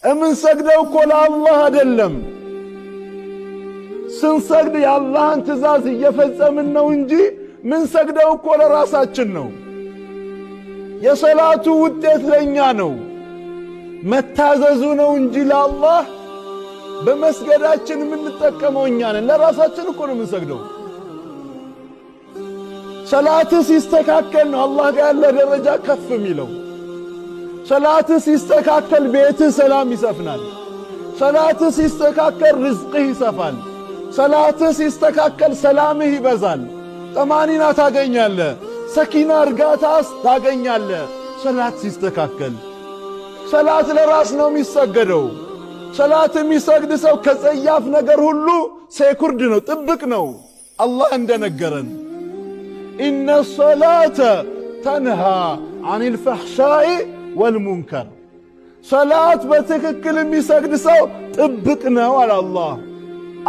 እምንሰግደው እኮ ለአላህ አይደለም። ስንሰግድ የአላህን ትእዛዝ እየፈጸምን ነው እንጂ ምንሰግደው እኮ ለራሳችን ነው። የሰላቱ ውጤት ለኛ ነው፣ መታዘዙ ነው እንጂ ለአላህ በመስገዳችን የምንጠቀመው እኛ ነን። ለራሳችን እኮ ነው የምንሰግደው። ሰላት ሲስተካከል ነው አላህ ጋር ያለ ደረጃ ከፍ የሚለው። ሰላት ሲስተካከል ቤትህ ሰላም ይሰፍናል። ሰላት ሲስተካከል ርዝቅህ ይሰፋል። ሰላት ሲስተካከል ሰላምህ ይበዛል። ጠማኒና ታገኛለህ፣ ሰኪና እርጋታስ ታገኛለህ። ሰላት ሲስተካከል። ሰላት ለራስ ነው የሚሰገደው። ሰላት የሚሰግድ ሰው ከጸያፍ ነገር ሁሉ ሴኩርድ ነው፣ ጥብቅ ነው። አላህ እንደነገረን ኢነ ሰላተ ተንሃ ዐኒል ፈሕሻኢ ወልሙንከር። ሰላት በትክክል የሚሰግድ ሰው ጥብቅ ነው አለ አላህ።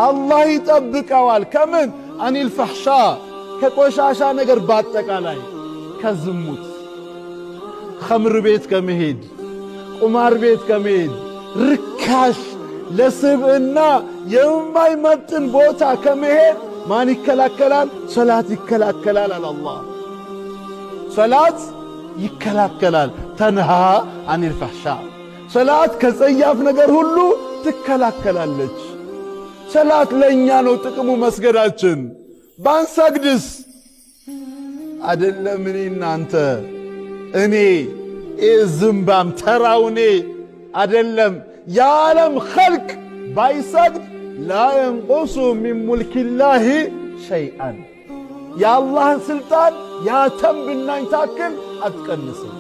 አላህ ይጠብቀዋል ከምን? ዐኒል ፈሕሻ፣ ከቆሻሻ ነገር በአጠቃላይ ከዝሙት፣ ኸምር ቤት ከመሄድ፣ ቁማር ቤት ከመሄድ፣ ርካሽ ለስብዕና የማይመጥን ቦታ ከመሄድ ማን ይከላከላል? ሰላት ይከላከላል አለ አላህ። ሰላት ይከላከላል። ተንሃ ዐኒል ፈሕሻ፣ ሰላት ከጸያፍ ነገር ሁሉ ትከላከላለች። ሰላት ለእኛ ነው ጥቅሙ መስገዳችን። ባንሰግድስ አደለም እኔ እናንተ፣ እኔ ዝምባም ተራውኔ አደለም የዓለም ኸልቅ ባይሰግድ ላ የንቁሱ ሚን ሙልኪላሂ ሸይአን፣ የአላህን ሥልጣን ያተም ብናኝ ታክል አትቀንስም።